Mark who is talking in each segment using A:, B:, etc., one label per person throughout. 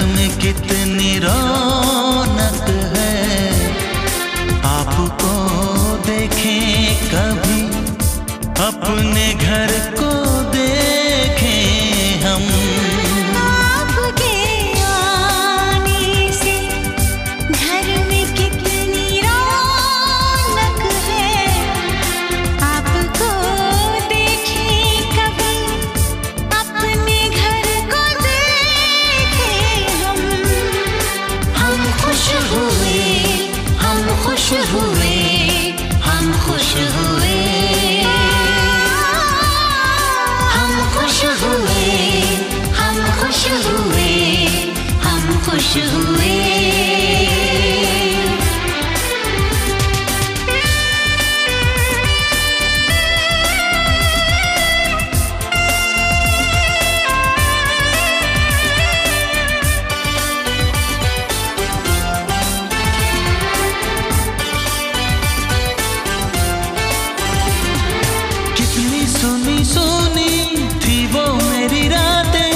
A: में कितनी रौनक है, आपको देखें कभी, अपने घर को देखें हम।
B: आपके आने से घर में कितनी रौनक है, आपको देखें कभी, अपने घर को देखें हम। हम खुश हुए, हम खुश हुए, हम खुश हुए, हम खुश हुए, हम खुश हुए, हम खुश हुए।
A: कितनी सुनी सुनी थी वो मेरी रातें,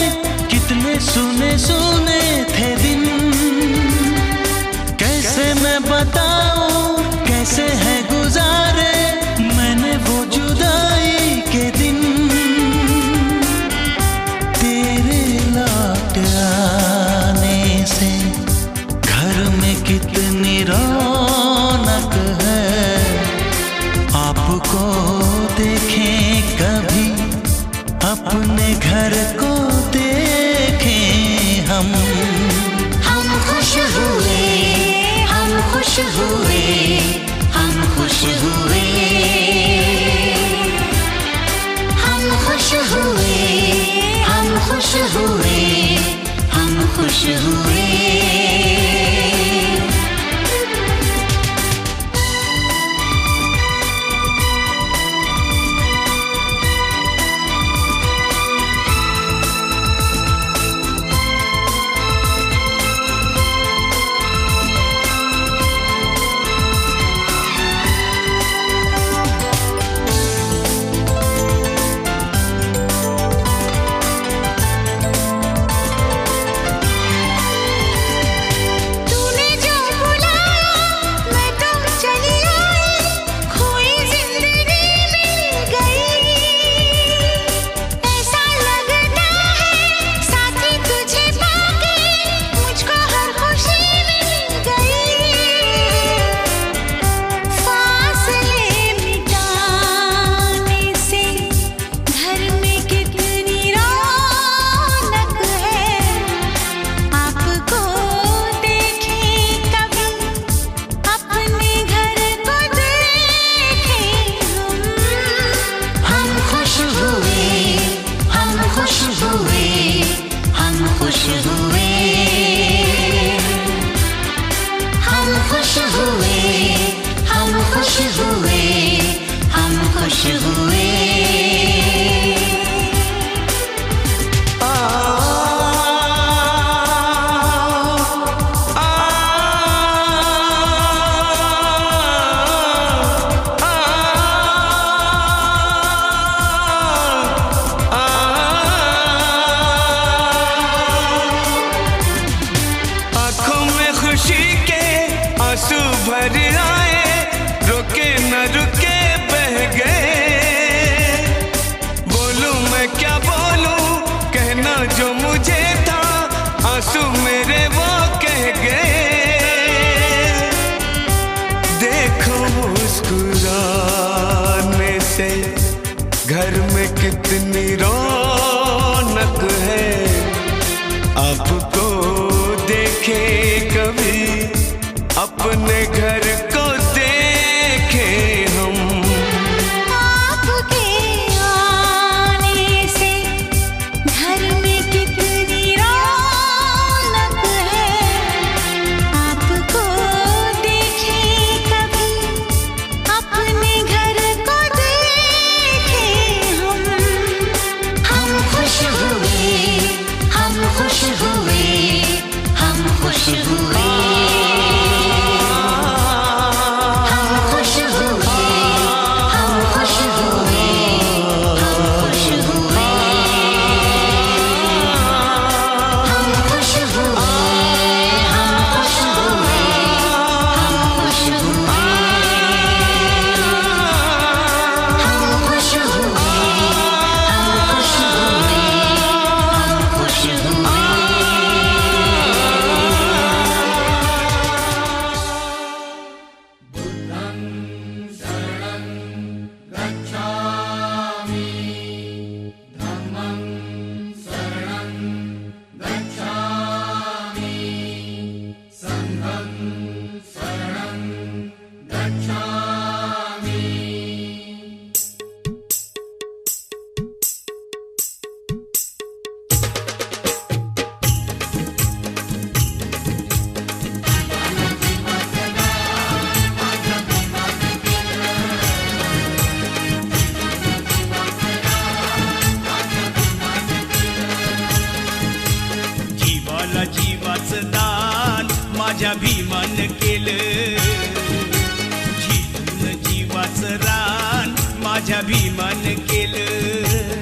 A: कितने सुने सुने थे दिन। कैसे मैं बताऊं कैसे है गुजारे मैंने वो जुदाई के दिन। तेरे लौट आने से घर में कितनी रौनक है, आपको देखें कभी, अपने घर को देखें हम।
B: हम खुश हुए, हम खुश हुए, हम खुश हुए, हम खुश हुए, हम खुश हुए, हम खुश हुए।
C: आंसू भर आए, रुके न रुके बह गए। बोलूं मैं क्या बोलूं, कहना जो मुझे था, आंसू मेरे वो कह गए। देखो मुस्कुराने से घर में कितनी रौनक है, आपको देखे कभी, अपने घर को देखें हम।
B: आपके आने से घर में कितनी रौनक है, आपको देखें कभी, अपने घर को देखें हम। हम खुश हुए, हम खुश हुए, हम खुश हुए।
D: जीवाचं दान माझ्या भीमान केलं, झिजून जीवाचं रान माझ्या भीमान केलं.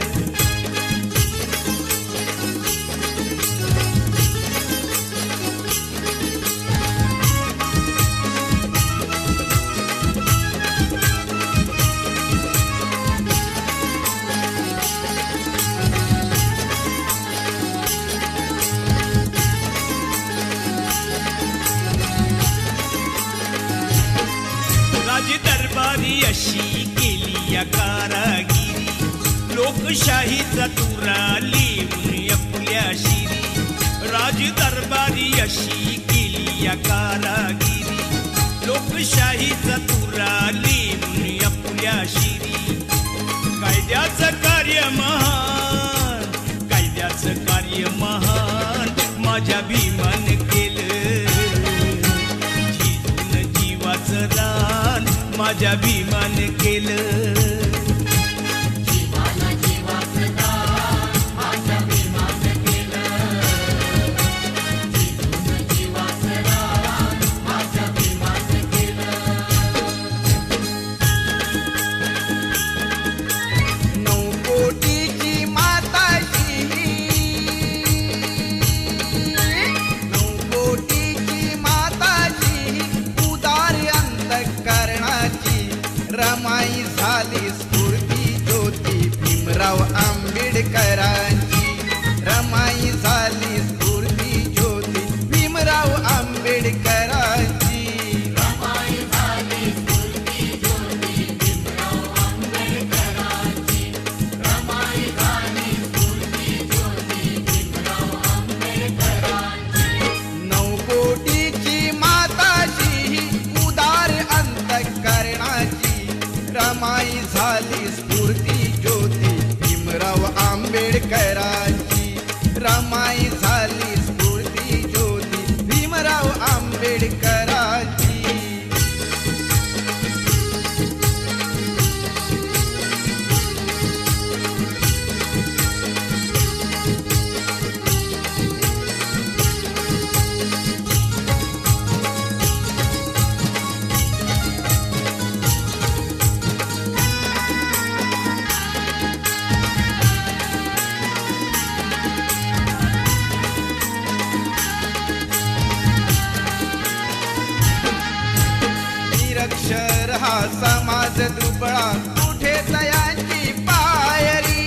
D: दरबारी अशी केली या कारागिरी, लोकशाहीचा तुरा लिहून आपल्या शिरी. राज दरबारी अशी केली या कारागिरी, लोकशाहीचा तुरा लिहून आपल्या शिरी. कायद्याचं कार्य महान, कायद्याचं कार्य महान माझ्या भीमान केलं, झिजून जीवाचं रान माझ्या भीमान केलं.
E: रमाई झाली स्फूर्ती ज्योती भीमराव आंबेडकरांची, रमाई झाली स्फूर्ती ज्योती भीमराव आंबेडकरांची. रमाई झाली स्फूर्ती ज्योती भीमराव आंबेडकरांची, रमाई झाली स्फूर्ती ज्योती भीमराव आंबेडकरांची. 9 कोटीची माताची उदार अंतःकरणाची, रमाई झाली स्फूर्ती ज्योती भीमराव आंबेडकरांची, रमाई झाली स्फूर्ती ज्योती भीमराव आंबेडकरांची. निरक्षर हा समाज दुबळा कुठे तयांची पायरी,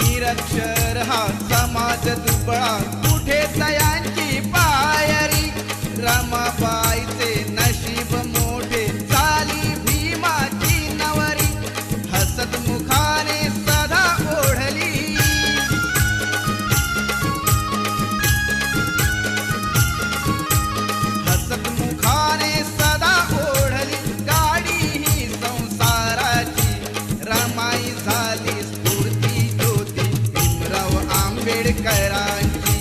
E: निरक्षर हा समाज दुबळा कुठे तयांची पायरी. रमाबाईचे नशीब मोठे झाली भीमाची नवरी, हसत मुखाने सदा ओढली, मुखाने सदा ओढली गाडी ही संसाराची. रमाई झाली स्फूर्ती ज्योती भीमराव आंबेडकरांची,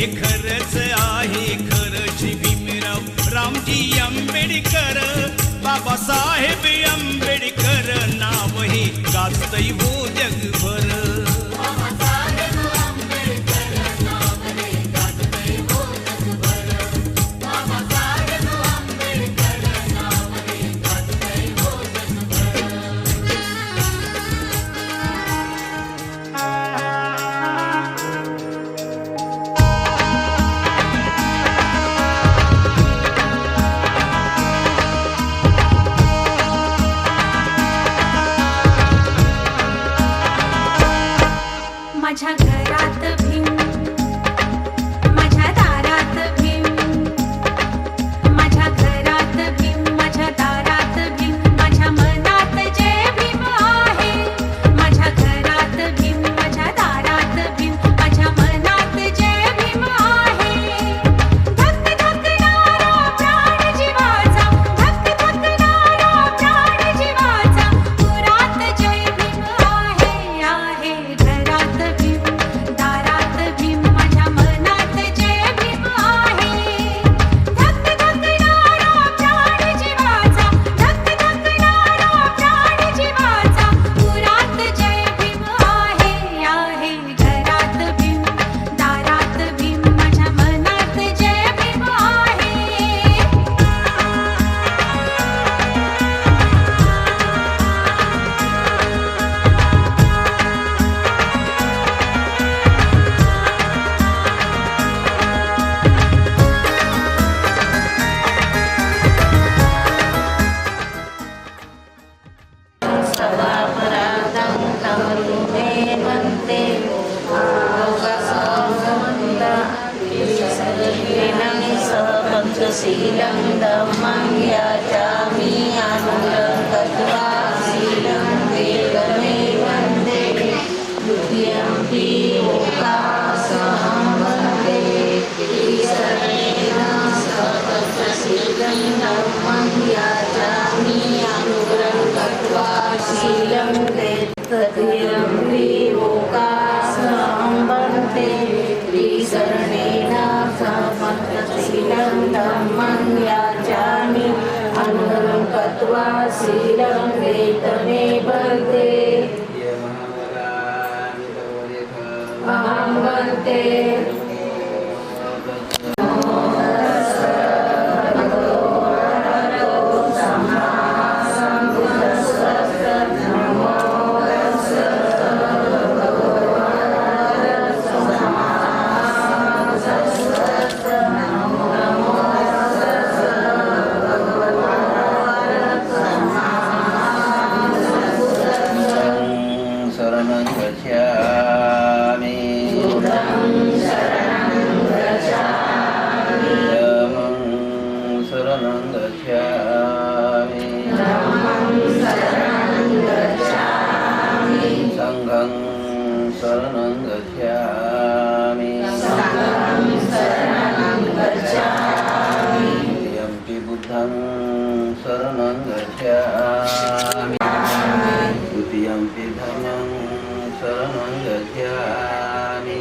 D: खरंच आहे खरं श्री भीमराव रामजी आंबेडकर. बाबासाहेब आंबेडकर नाव हे गाजतंय हो जगभर.
B: माझ्या घरात भीम, माझ्या दारात भीम, माझ्या घरात भीम, माझ्या दारात भीम, माझ्या मनात जय भीम आहे. माझ्या घरात भीम, माझ्या दारात भीम, माझ्या मनात जय भीम आहे. धक धकणारा प्राण जीवाचा, धक धकणारा प्राण जीवाचा, पुरात जय भीम आहे. आहे घरात भीम, दारात भीम, माझ्या मनात जय भीम आहे. धक धकणारा प्राण जीवाचा, धक धकणारा प्राण जीवाचा, पुरात जय भीम आहे. आहे घरात भीम, दारात भीम, माझ्या मनात जय भीम आहे.
F: शीलं धम्मं याचामि अनुगत्वा शीलं वेदमे वन्दे. द्वितीयम्पि ओंकारसहं वन्दे. त्रिसरणेन सपत्शीलं धम्मं याचामि अनुगत्वा शीलं तृतीयम्पि ओंकारसहं वन्दे. त्रिसरणेन सपत्शीलं धम्मं याचामि अनुगत्वा शीलं वेदमे वन्दे. अहं वन्दे.
G: शरणं गच्छामि. धम्मं शरणं गच्छामि. संघं शरणं गच्छामि. द्वितीयम्पि बुद्धं शरणं गच्छामि. तृतीयम्पि धम्मं शरणं गच्छामि.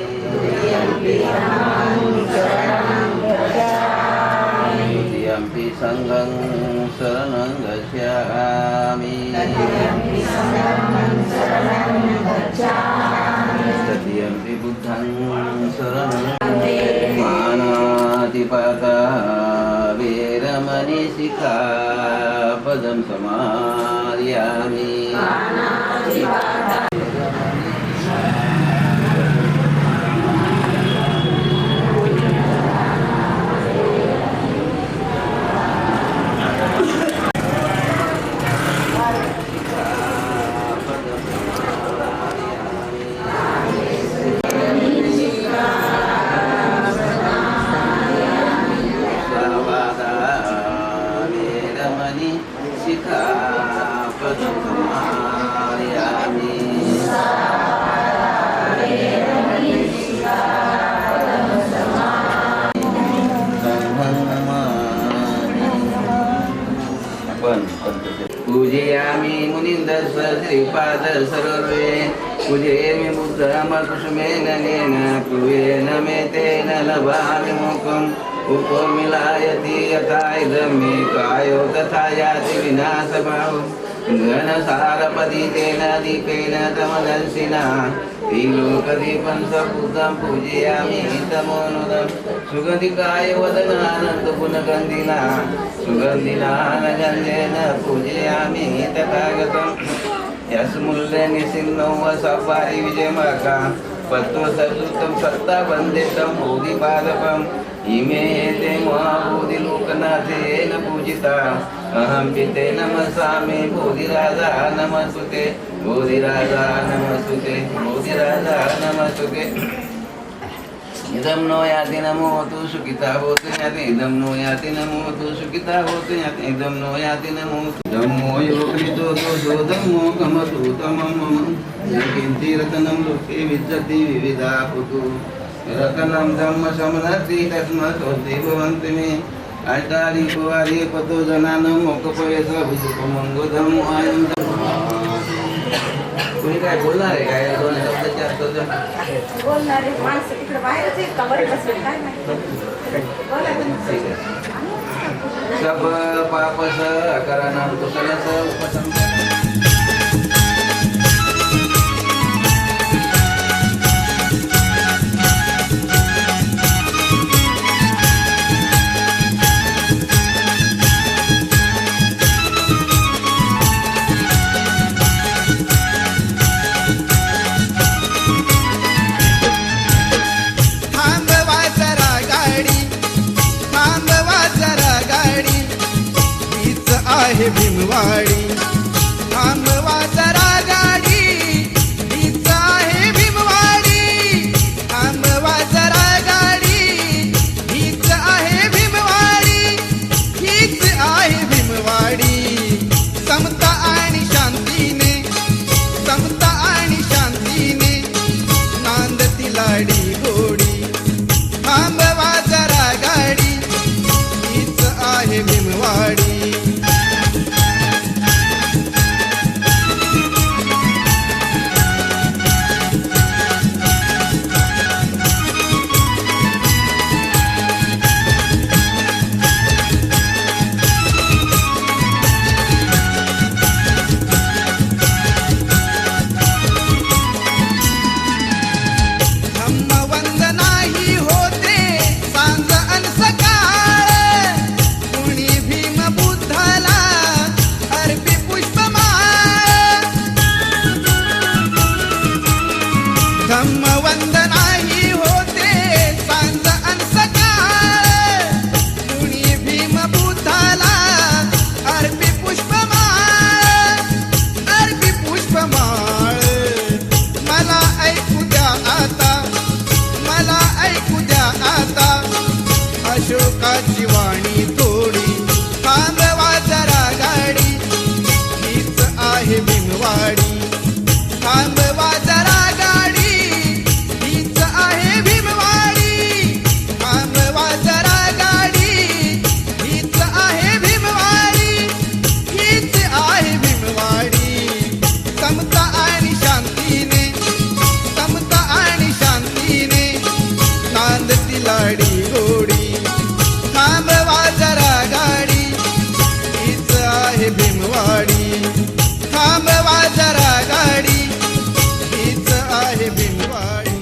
G: तृतीयम्पि संघं शरणं गच्छामि. तृतीयम्पि बुद्धं शरणं. मानातिपातः वेरमणि सिक्खापदं समादयामि. वेरमणि सिक्खापदं समादयामि. पूजयामि मुनीन्द्रस्य श्रीपाद सर्वे पूजयामि बुद्धमकुसुमेन नेन प्लुयेन मे तेन लभामि मोक्षम् उपमिलायति यथा इदं मे कायो तथा याति विनाशभावम् घनसारपतितेन दीपेन तमदर्शिना त्रिलोकदीपं सपूतं पूजयामि तमोनुदं सुगन्धिकाय वदनानन्दपुनगन्धिना सुगन्धिना गन्धेन पूजयामि तथागतम् यस्मुल्यनिसिन्नो वसवारि विजयमका पत्वसुतं सत्तावन्दितं बोधिपादकम् इमे ते महाबोधिलोकनाथेन पूजिता अहं पिते नमसामि बोधिराजा नमस्तुते बोधिराजा नमस्तुते बोधिराजा नमस्तुते इदं नो याति नमो तु सुखिता होतु याति इदं नो याति नमो तु सुखिता होतु याति इदं नो याति नमो धम्मो योगितो तो धम्मो गमतु तमं मम किंति रतनं लोके विद्यति विविधा पुतु रतनं धम्म समनति तस्मात् भवन्ति मे अष्टारि कुवारि पतो जनानं मोक्षपयस भुजपमंगो धम्मो आयं कोणी काय बोलणार आहे काय दोन शब्दाचे अर्थ
F: बोलणारे माणसं तिकडे बाहेरच आहेत का वर बसले काय माहिती बोला
G: ठीक आहे सब पापस अकारणं कुशलस उपसं
E: आहे भीमवाडी थांबवा जरा गाडी हीच आहे भीमवाडी थांबवा जरा गाडी हीच आहे भीमवाडी हीच आहे भीमवाडी समता आणि शांतीने समता आणि शांतीने नांदती लाडी गोडी थांबवा जरा गाडी हीच आहे भीमवाडी धम्मवंदनाही होते सांज अन सकाळ कुणी भीम बुद्धाला अर्पी पुष्पमाळ मला ऐकू द्या आता अशोकाची वाणी थोडी थांबवा जरा गाडी हीच आहे भीमवाडी थांबवा जरा लाडी गोडी थांबवा जरा गाडी हीच आहे भीमवाडी थांबवा जरा गाडी हीच आहे भीमवाडी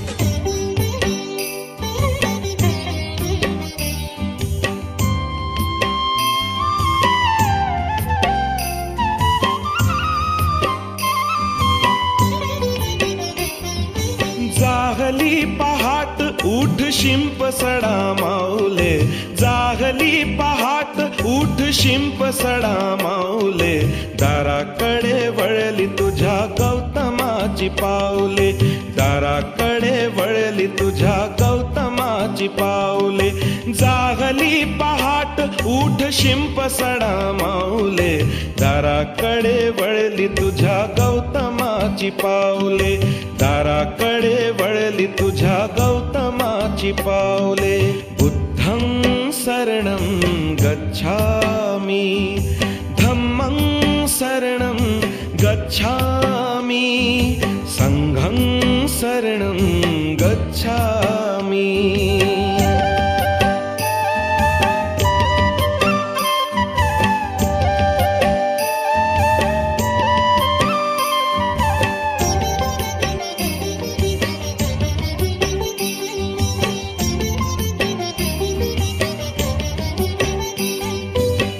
H: जागली पहाट उठ शिंप सडा माऊले जागली पहाट उठ शिंप सडा माऊले दाराकडे वळली तुझ्या गौतमाची पाऊले दाराकडे वळली तुझ्या गौतमाची पाऊले जागली पहाट उठ शिंप सडा माऊले दाराकडे वळली तुझ्या गौतमाची पाऊले दाराकडे वळली तुझ्या गौतमाची पाऊले बुद्धं शरणं गच्छामि धम्मं शरणं गच्छामि संघं शरणं गच्छामि।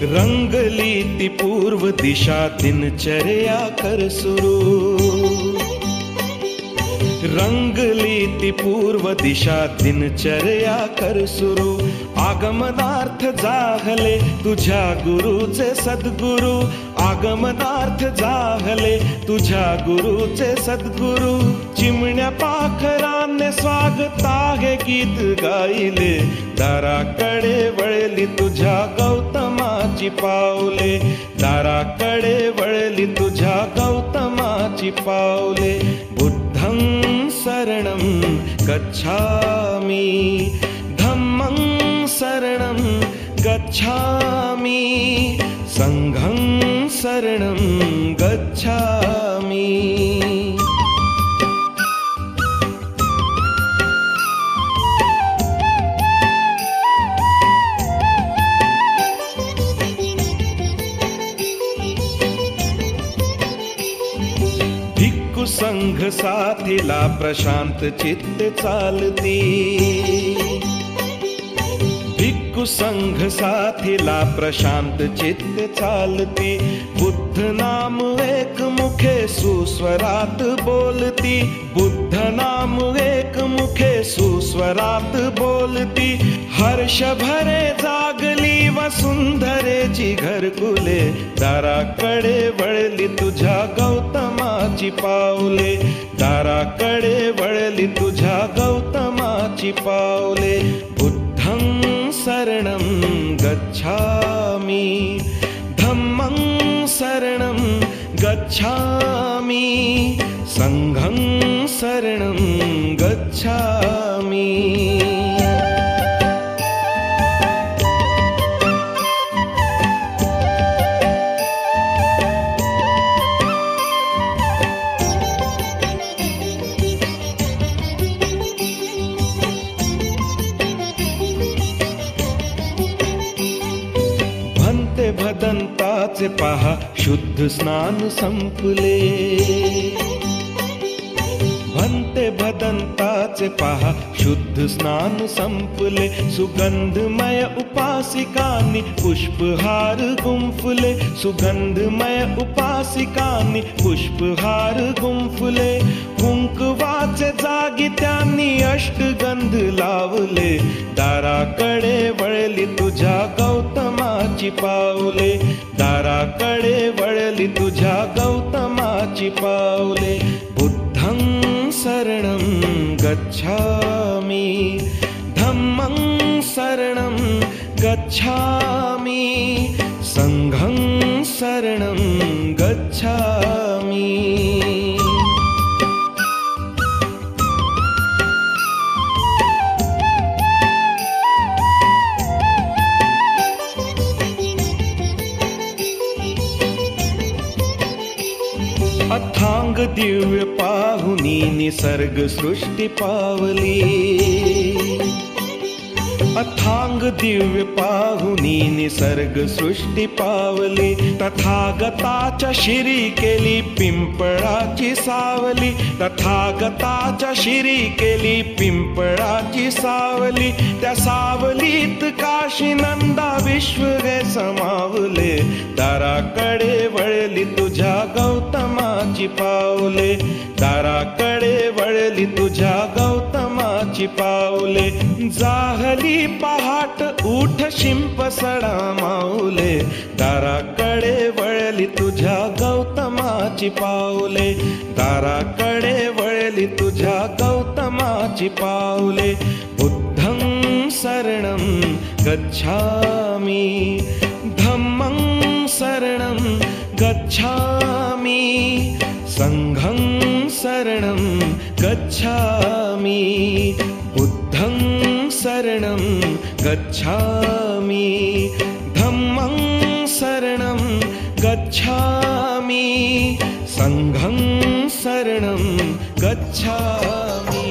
H: रंगली ती पूर्व दिशा दिनचर्या कर सुरू, रंगली ती पूर्व दिशा दिनचर्या कर सुरू। आगमनार्थ जाहले तुझ्या गुरुचे सद्गुरु, आगमनार्थ जाहले तुझ्या गुरुचे सद्गुरु। चिमण्या पाखराने स्वागत आहे गीत गायले, दाराकडे वळली तुझ्या गौतमाची पावले, दाराकडे वळली तुझ्या गौतमाची पावले। बुद्धं शरणं गच्छामि, धम्मं शरणं गच्छामि, संघं शरणं गच्छामि। भिक्खू संघ साथीला प्रशांत चित्त चालती, भिक्खू संघ साथीला प्रशांत चित्त चालती। बुद्ध नाम एक मुखे सुस्वरात बोलती, बुद्ध नाम एक मुखे सुस्वरात बोलती। हर्ष भरे जागली वसुंधरेची घरकुले, दाराकडे वळली तुझ्या गौतमाची पावले, दाराकडे वळली तुझ्या गौतमाची पावले। बुद्धं शरणं गच्छामि, धम्मं शरणं गच्छामि, संघं शरणं गच्छामि। भदंताचे पहा शुद्ध स्नान संपले, भन्ते भदंताचे पहा शुद्ध स्नान संपले। सुगंधमय उपासिकांनी पुष्पहार गुंफले, सुगंधमय उपासिकांनी पुष्पहार गुंफले। कुंकवाचे जागी त्यांनी अष्टगंध लावले, दाराकडे वळली तुझ्या गौतमाची पावले, दाराकडे वळली तुझ्या गौतमाची पावले। बुद्धं शरणं गच्छामि, धम्मं शरणं गच्छामि, संघं शरणं गच्छामि। अथांग दिव्य पाहुनी निसर्ग सृष्टी पावली, अथांग दिव्य पाहुनी निसर्ग सृष्टी पावली। तथागताच्या शिरी केली पिंपळाची सावली, तथागताच्या शिरी केली पिंपळाची सावली। त्या सावलीत काशी नंदा विश्व गे समावले, दाराकडे वळली तुझ्या गौतमाची पावले, दाराकडे वळली तुझ्या गौतमाची पावले। जाहली पहाट उठ शिंप सडा माऊले, दाराकडे वळली तुझ्या गौतमाची पावले, दाराकडे वळली तुझ्या गौतमाची पावले। बुद्धं शरणं गच्छामि, धम्मं शरणं गच्छामि, संघं शरणं गच्छामि। बुद्धं शरणं गच्छामि, धम्मं शरणं गच्छामि, संघं शरणं गच्छामि।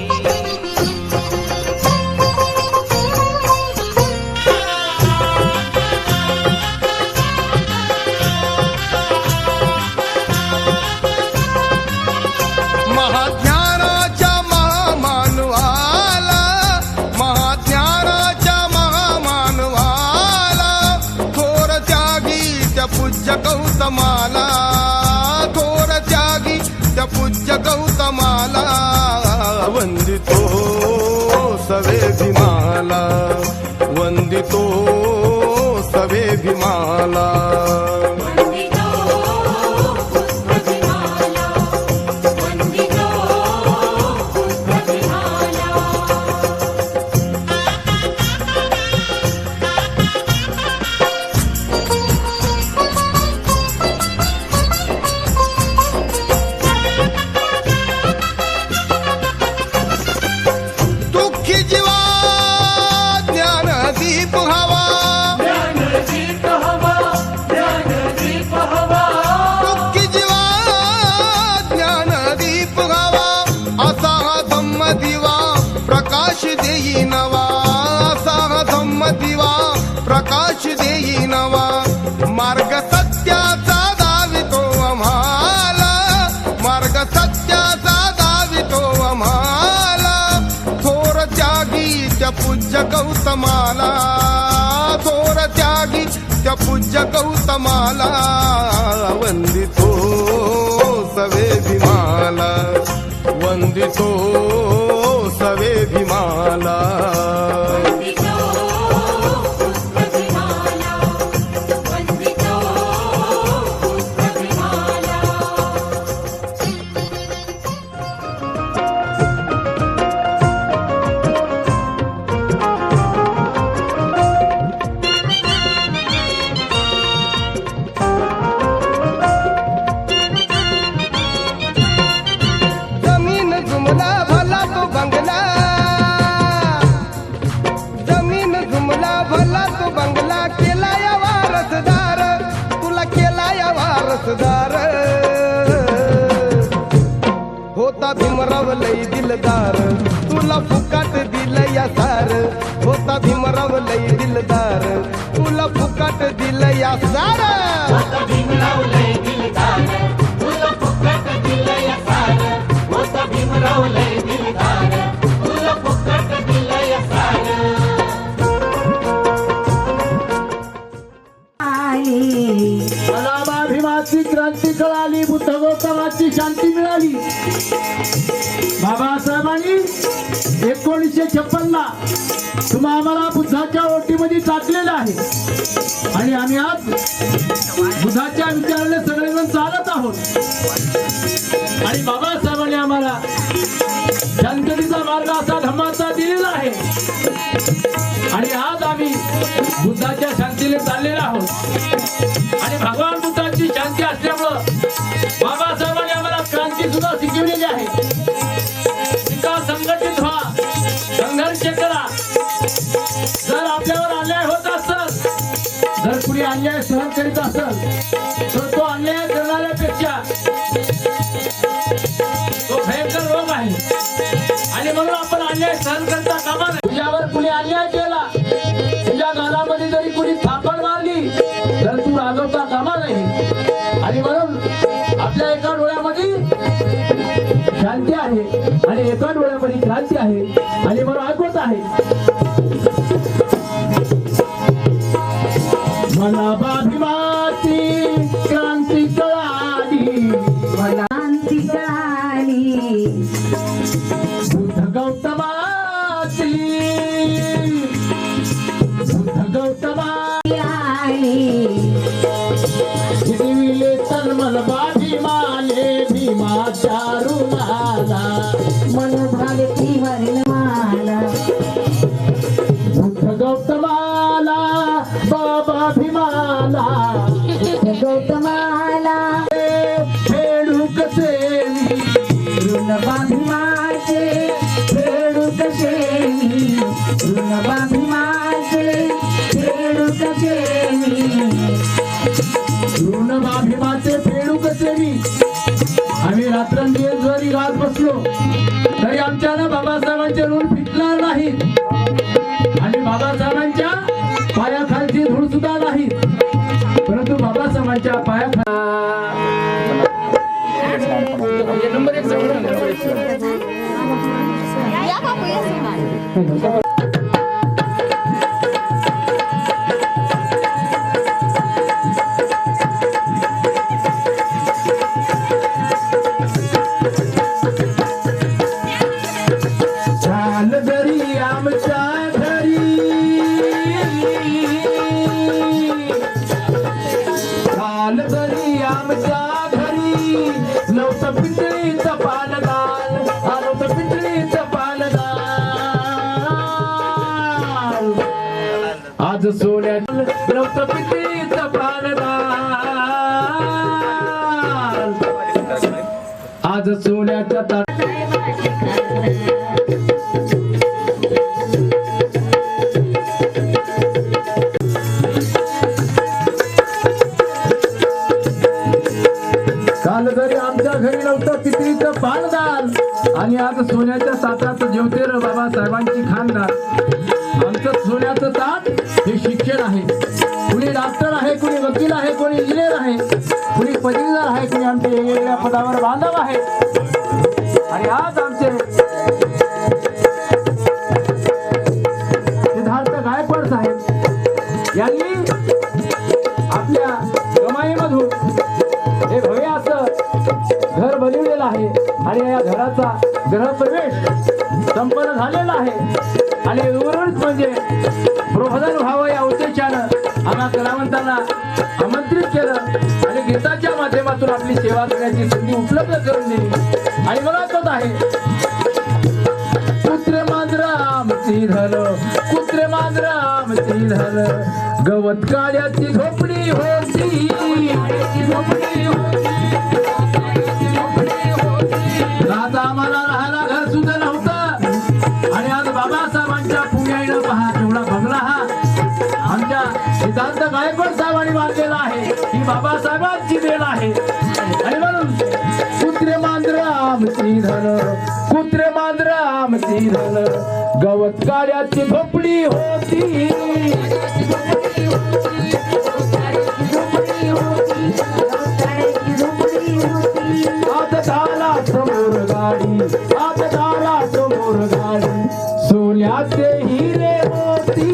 E: महाज्ञानाच्या महामानवाला, महाज्ञानाच्या महामानवाला, थोर त्यागी त्या पूज्य गौतमाला, थोर त्यागी त्या पूज्य गौतमाला, वंदितो सवे भीमाला, वंदितो सवे भीमाला।
B: वंदितो पुष्पविमाला, वंदितो पुष्पविमाला।
E: दुःखी जीवा ज्ञानदीप हवा, दुःखी जीवा ज्ञानदीप हवा, असा हा धम्म दिवा प्रकाश देई नवा, असा हा धम्म दिवा प्रकाश देई नवा। मार्ग सत्याचा दावितो आम्हाला, मार्ग सत्याचा दावितो आम्हाला, थोर त्यागी त्या पूज्य गौतमाला, थोर त्यागी त्या पूज्य गौतमाला, वंदितो सवे भीमाला, वंदितो सवे भीमाला।
B: वंदितो पुष्पविमाला, वंदितो पुष्पविमाला।
E: जमीन जुमला भला तो बंगला, जमीन जुमला भला तो बंगला, केला या वारसदार, तुला केला या वारसदार। होता भीमराव लई दिलदार, तुला फुकाट दिलं या सार, होता भीमराव लई दिलदार, तुला फुकाट दिलं या सार।
I: मला भीमाची क्रांती कळाली, बुद्ध गौतमाची शांती मिळाली। बाबासाहेबांनी 1956 ला तुम्हा आम्हाला बुद्धाच्या ओटीमध्ये टाकलेलं आहे आणि आम्ही आज बुद्धाच्या विचाराने सगळेजण चालत आहोत। आणि बाबासाहेबांनी आम्हाला शांततेचा मार्ग असा धम्माचा दिलेला आहे आणि आज आम्ही बुद्धाच्या शांतीने चाललेलो आहोत। आणि भगवान बुद्धाची शांती असल्यामुळं बाबासाहेबांनी आम्हाला क्रांती सुद्धा शिकवलेली आहे। शिका, संघटित व्हा, संघर्ष करा। जर आपल्यावर अन्याय होत असेल, जर कुणी अन्याय सहन करीत असेल तर तो अन्याय करणाऱ्यापेक्षा तो भयंकर रोग आहे आणि म्हणून आपण अन्याय सहन करता कामा नये। तुझ्यावर कुणी अन्याय केला, तुझ्या घरामध्ये जरी कुणी थापड मारली तर तू रागवता कामा नये। आणि म्हणून आपल्या एका डोळ्यामध्ये शांती आहे आणि एका डोळ्यामध्ये क्रांती आहे आणि म्हणून ऐकवत आहे। मला भीमाची क्रांती कळाली, मला
F: क्रांती कळाली,
I: बुद्ध गौतमाची, बुद्ध गौतमाची
F: आली,
I: दिविले तन्मन भीमाले, भीमाच्या रुणाला
F: मनोभावे ती वर्णमाला,
I: बुद्ध गौतमाला, बाबा भीमाला,
F: गौतमाला
I: फेडू कसे
F: ऋण बाभिमाचे, फेडू कसे ऋण बाभिमाचे, फेडू कसे
I: ऋण भीमाचे फेडू कसे मी। आम्ही रात्रंदिवस आमच्याला बाबासाहेबांचे ऋण फिटणार नाहीत आणि बाबासाहेबांच्या पायाखालची धूळ सुद्धा नाही, परंतु बाबासाहेबांच्या आज सोन्यात नव्हतं पितळीचं पानदान, आज सोन्याच्या काल घरी आमच्या घरी नव्हतं पितळीचं पानदान आणि आज सोन्याच्या ताटात जेवते र बाबासाहेबांची खानदान. आमचं सोन्याचं ताट हे शिक्षण आहे. कुणी डॉक्टर आहे, कुणी वकील आहे, कोणी इंजिनियर आहे, कुणी पदवीधर आहे, कुणी आमचे वेगवेगळ्या पदावर बांधव आहे. आणि आज आमचे सिद्धार्थ गायकवाड साहेब यांनी आपल्या कमाईमधून हे भव्य असं घर बनवलेलं आहे आणि या घराचा गृहप्रवेश संपन्न झालेला आहे. आणि उर्वरित म्हणजे प्रबोधन व्हावं या उद्देशानं आम्हा कलावंतांना आमंत्रित केलं आणि गीताच्या माध्यमातून आपली सेवा करण्याची संधी उपलब्ध करून दिली. आणि मला कळत आहे कुत्रे मांजरा आमची झालं, कुत्रे मांजरा आमची झालं, गवत काळ्याची झोपडी होती, आता आम्हाला राहायला घर सुद्धा नव्हतं आणि आज बाबासाहेबांच्या पुण्याईनं पहा तेवढा बंगला हा आमच्या सिद्धार्थ गायकवाड साहेबांनी बांधलेला आहे. ही बाबासाहेबांची देण आहे. आणि म्हणून कुत्रे मांजर आमची झालं, कुत्रे मांजर आमची झालं, गवत काळ्याची झोपडी होती, आता झाला समोर गाडी, आता झाला समोर गाडी, सोन्याचे हिरे मोती,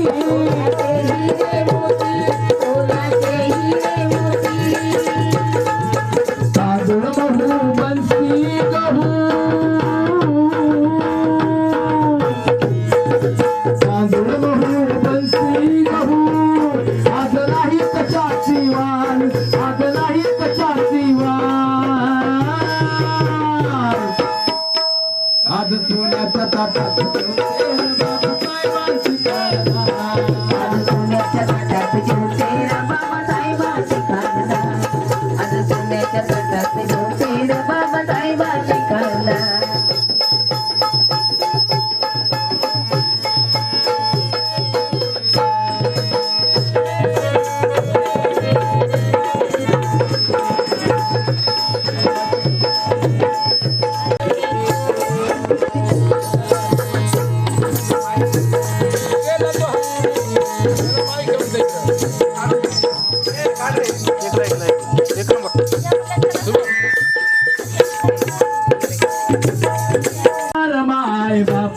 I: तांदूळ गहू बन्सी गहू, तांदूळ गहू बन्सी गहू, आज नाही कशाची वाण, आज नाही कशाची वाण, आज सोन्याच्या ताटात बाबासाहेबांची काळजा,
B: आज सोन्याच्या ताटात जेवते र बाबासाहेबांची काळजा, आज सोन्याच्या ताटात जेवते र बाबासाहेबांची काळजा.
I: माय बाप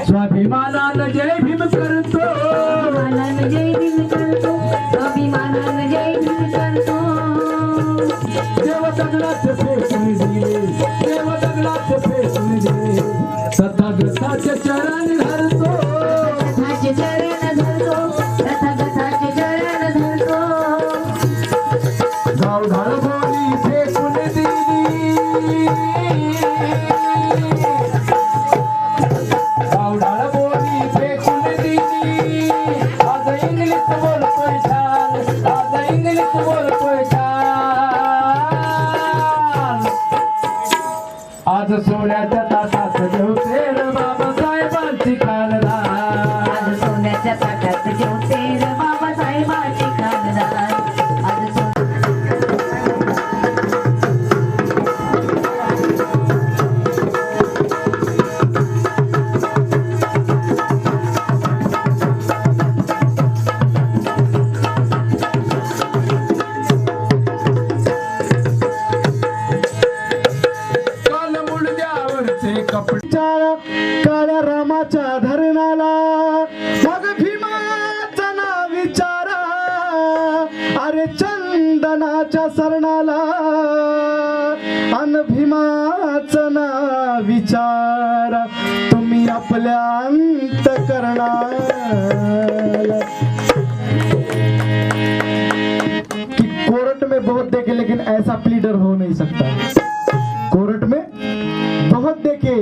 I: स्वाभिमानानं जय भीम करतो,
B: स्वाभिमानानं जय भीम करतो, स्वाभिमानानं जय भीम करतो.
I: देव दगडात फेकून दिले, देव दगडात फेकून दिले, तथागताचे चरण धरतो,
B: तथाचे चरण धरतो, तथागताचे चरण धरतो.
I: गावढाळ बोली फेकून दिली, गावढाळ बोली फेकून दिली, आज इंग्लिश बोलतोय छान, आज इंग्लिश बोलतोय छान, आज सोन्याच्या ताटात जेवते र बाबासाहेबांची काळजा,
B: आज सोन्याच्या ताटात जेवते र बाबासाहेबांची काळजा, आज
I: अरे चंदनाच्या सरणाला अन भीमाचं ना विचार तुम्ही आपल्या अंतकरणाला कि कोर्ट में बहुत देखे लेकिन ऐसा प्लीडर हो नहीं सकता। कोर्ट में बहुत देखे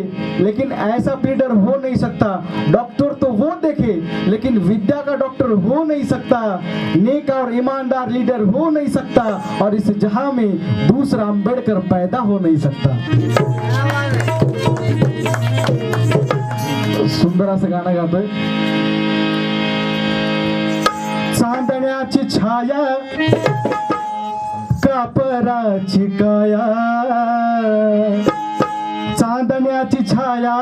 I: लेकिन ऐसा प्लीडर हो नहीं सकता। डॉक्टर तो वो देखे लेकिन विद्या का डॉक्टर हो नहीं सकता। नेक और ईमानदार लीडर हो नहीं सकता और इस जहां में दूसरा अंबेडकर पैदा हो नहीं सकता। सुंदर असं गाणं गातोय। चांदण्याची छाया कापराची काया, चांदण्याची छाया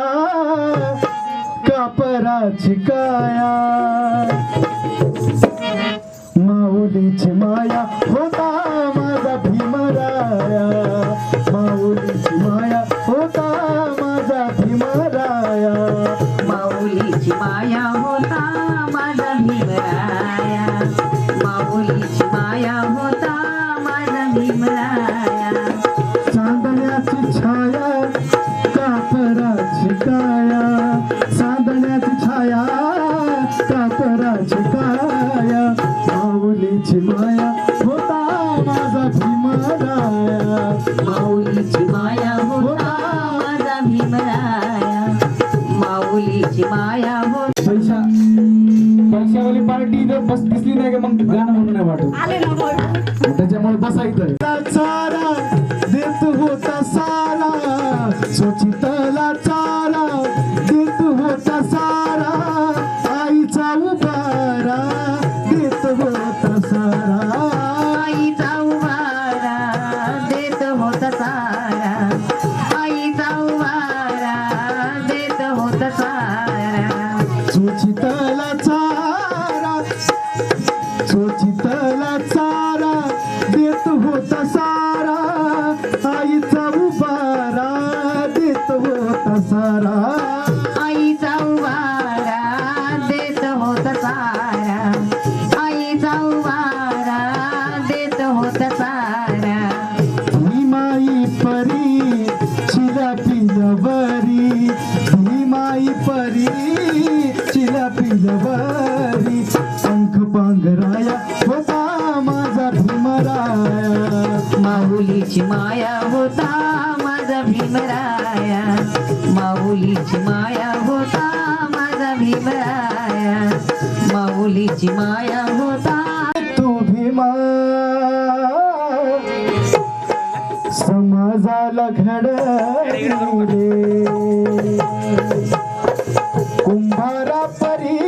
I: कापराची काया, माऊलीची माया होता माझा भीमराया, माऊलीची माया होता माझा भीमराया,
B: माऊलीची माया होता माझा भीमराया, माऊलीची माया होता माझा भीमराया,
I: चांदण्याची छाया कापराची काया, चांदण्याची छाया कापराची काया, माऊलीची माया होता माझा भीमराया,
B: माऊलीची माया होता माझा भीमराया, माऊलीची माया होता।
I: पैशावाली पार्टी जर बस दिसली नाही का मग गाणं म्हणून नाही वाटत,
F: आले ना बोल
I: त्याच्यामुळे बसायचं। चारा देत होता सारा, सोचितला चारा देत होता सारा, आईचा उभारा देत होता सारा,
B: आईचा उभारा देत होता सारा, आईचा उभारा देत होता सारा,
I: सोचितला चारा, सोचितला चारा देत होता सारा, आईचा उभारा देत होता सारा,
B: आईचा उभारा देत होता सारा, आईचा उभारा देत होता सारा,
I: भीमाई परी चिला पिलवरी, भीमाई परी चिला पिलवरी, पंख पांघराया होता माझा भीमराया,
B: माऊलीची माया होता माझा भीमराया, माऊलीची माया होता माझा भीमराया, माऊलीची माया होता।
I: तू भीमा समाजाला घडविले, कुंभारा परी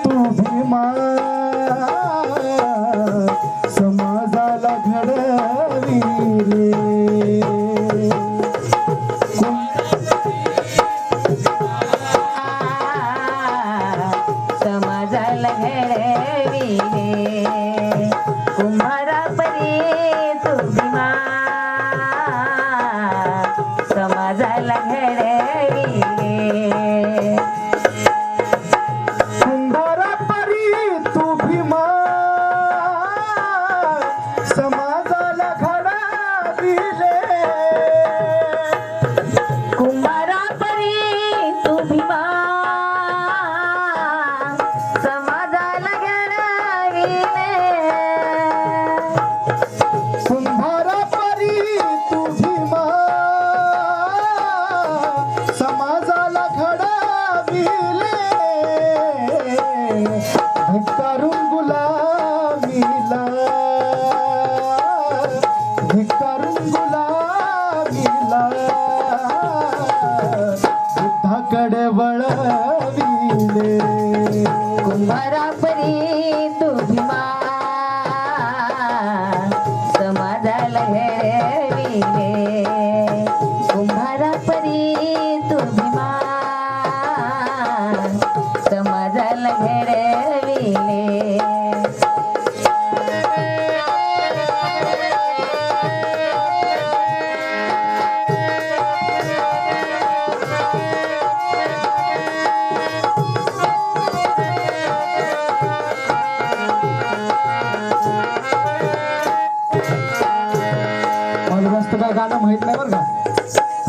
I: तू भीमा समाजाला घडविले,
B: समाजाला घडविले, कुंभारापरी तू भीमा समाजाला घडविले,
I: गाणं माहित नाही बरं का,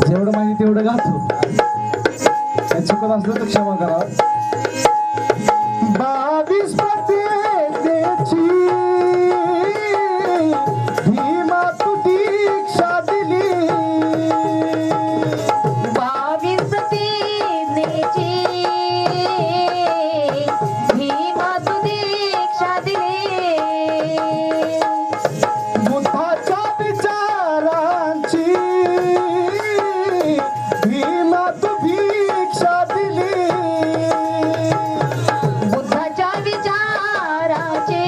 I: जेवढं माहिती तेवढं गातो. काही चुकत असलं तर क्षमा करा. 22 प्रदेची भीमा तू दीक्षा दिली.
B: 22 पेनेची भीमा तू दीक्षा दिली.
I: बुद्धाच्या विचारांची भीमा तू भिक्षा दिली.
B: बुद्धाच्या विचाराचे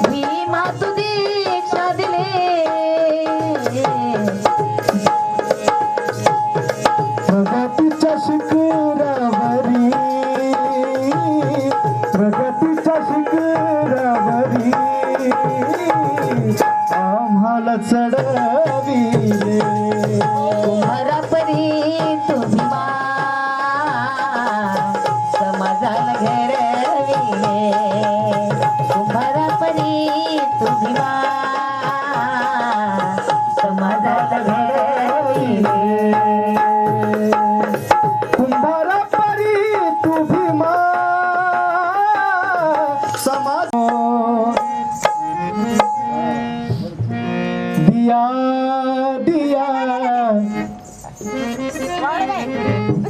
B: भीमा तू दीक्षा दिली.
I: प्रगतीच्या शिखरावरी, प्रगतीच्या शिखरावरी आम्हाला चढविले.
B: कुंभारापरी तू भीमा समाजाला घडविले. कुंभारापरी तू भीमा समाजाला घडविले.
I: कुंभारापरी तू भीमा समाज. दिया दिया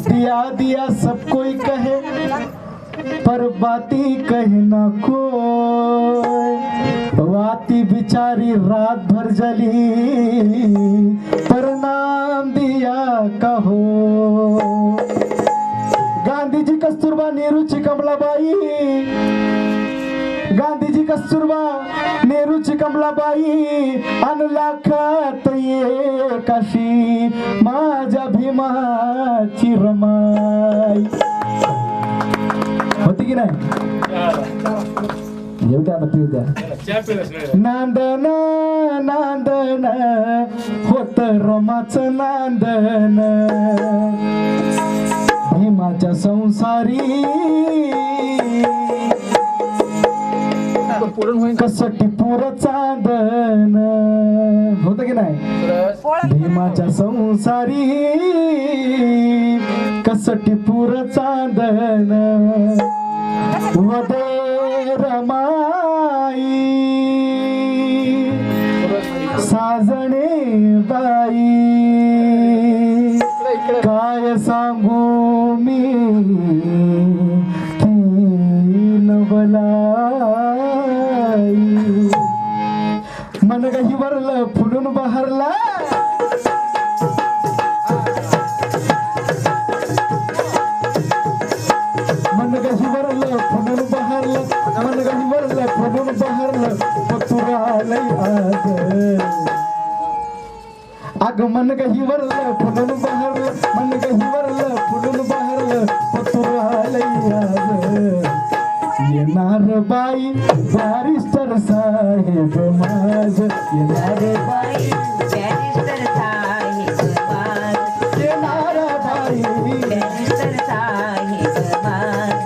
I: दिया दिया सब कोई कहे, पर बाती कहे ना कोई. वाती बिचारी रात भर जली, पर नाम दिया कहो. गांधीजी कस्तुरबा नेहरूची कमलाबाई, गांधीजी कस्तुरबा नेहरूची कमलाबाई, अन लाखात एकाशी माझ्या भीमाची रमाई. होती की नाही? येऊ द्या ना, पिऊ द्या. नांदन नांदन होत रमाचं नांदन, भीमाच्या संसारी कसटी पुर चांदन. होत की नाही? भीमाच्या संसारी कसटी पुर चांदन. वदे रमाई साजणे बाई, काय सांगू मी नवलाई. मन गहिवरलं फुलून बहरला, मन गहिवरलं फुलून बहरलं, मन गहिवरलं फुलून बहरलं, पतुरालय आज. अग मन गहिवरलं फुलून बहरलं, मन गहिवरलं फुलून बहरलं, पतुरालय आज. येणार बाई बॅरिस्टर साहेब माझ, येणार
B: बाई बॅरिस्टर साहेब माझ,
I: येणार बाई
B: बॅरिस्टर साहेब माझ,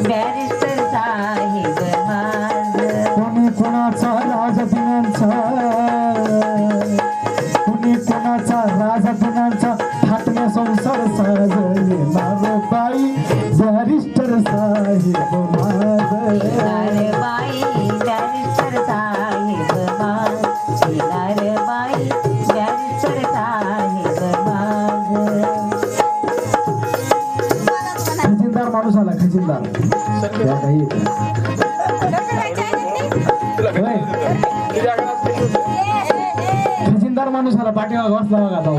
B: बॅरिस्टर साहेब माझ.
I: कोणी कोणाचा राजदिनांचा, कोणी कोणाचा राजदिनांचा थाटण्या संसार साज. येणार बाई बॅरिस्टर साहेब माझ,
B: येणार बाई बॅरिस्टर साहेब माझ, येणार बाई बॅरिस्टर साहेब माझ.
I: खजिनदार माणूस आला, खजिनदार. त्या काही होय. खजिनदार माणूस आला, पाठीमाग वाचला बघा तो.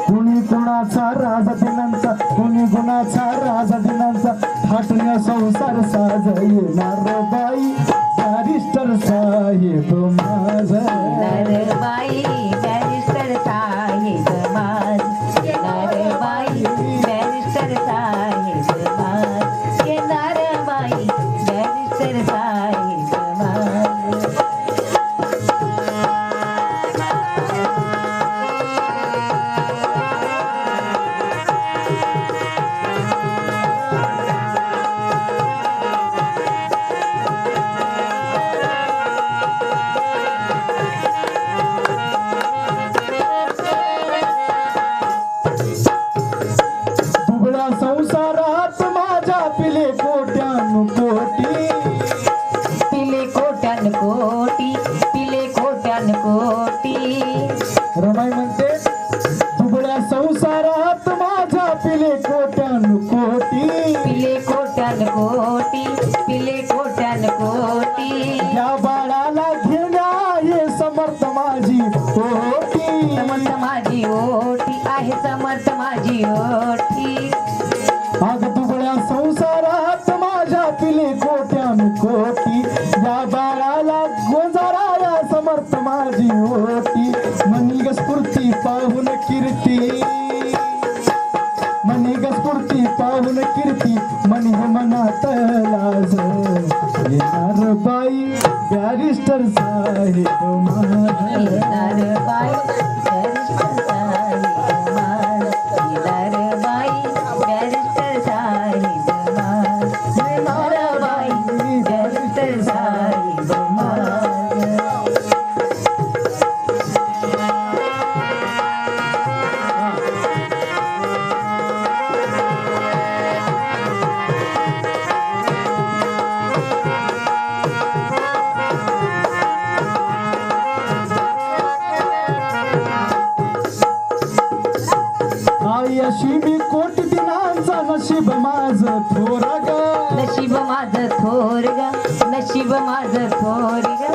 I: कुणी कुणाचा राजदिनांचा, कुणी गुणाचा राजदिनांचा थाटण्या संसार साज. येणार बाई बॅरिस्टर साहेब माझ,
B: येणार बाई बॅरिस्टर साहेब माझ, येणार बाई बॅरिस्टर साहेब माझ, येणार बाई बॅरिस्टर साहेब माझ.
I: संसारात माझ्या पिले कोट्यान कोटी
B: पिले कोट्यान कोटी पिले कोट्यान कोटी
I: या बाळाला घेण्या हे समर्थ माझी ओटी
B: समर्थ माझी ओटी आहे समर्थ माझी ओटी
I: अग दुबळ्या संसारात माझ्या पिले कोट्यान कोटी या बाळाला गोंजारा या समर्थ माझी ओटी मनी ग स्फूर्ती पाहून कीर्ती मनी ग स्फूर्ती पाहून कीर्ती मनी हे मनात लाज येणार बाई बॅरिस्टर साहेब माझा
B: येणार बाई बॅरिस्टर साहेब माझा येणार बाई बॅरिस्टर साहेब माझा येणार बाई बॅरिस्टर साहेब माझा
I: अशी मी कोटी दिनांचा नशीब माझं थोर ग
B: नशीब माझं थोर ग नशीब माझं थोर ग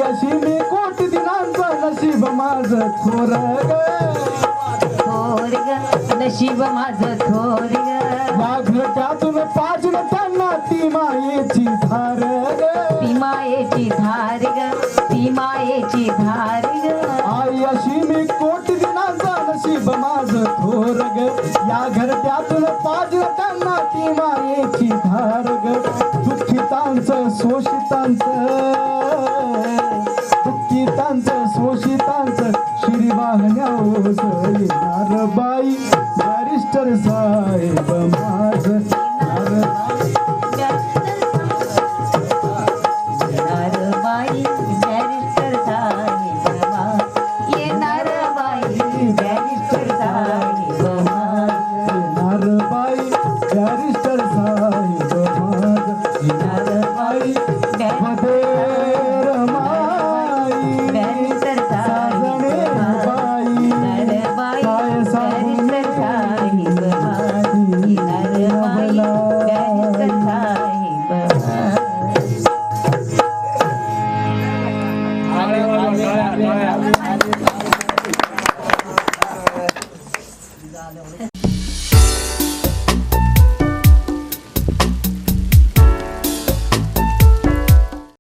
I: अशी मी कोटी दिनांचा नशीब माझं थोर ग
B: थोर ग नशीब माझं थोर ग
I: या घरट्यातून पाजून त्यांना ती मायेची धार ग
B: ती मायेची धार ग ती मायेची धार ग
I: अशी मी कोटी दिनांचा नशीब माझं थोर ग या घरट्यातून पाजून त्यांना ती मायेची धार ग दुःखितांचं शोषितांचं शिरी वाहण्या ओस येणार बाई बॅरिस्टर साहेब माझ
B: येणार बाई बॅरिस्टर साहेब माझा येणार बाई बॅरिस्टर साहेब माझा
I: येणार बाई बॅरिस्टर साहेब माझ येणार बाई मदेर माई
B: बॅरिस्टर
I: साजणे
B: साहेब
I: बाई
B: येणार बाई
I: काय सांगू
B: बॅरिस्टर साहेब माझा येणार बाई बॅरिस्टर साहेब माझा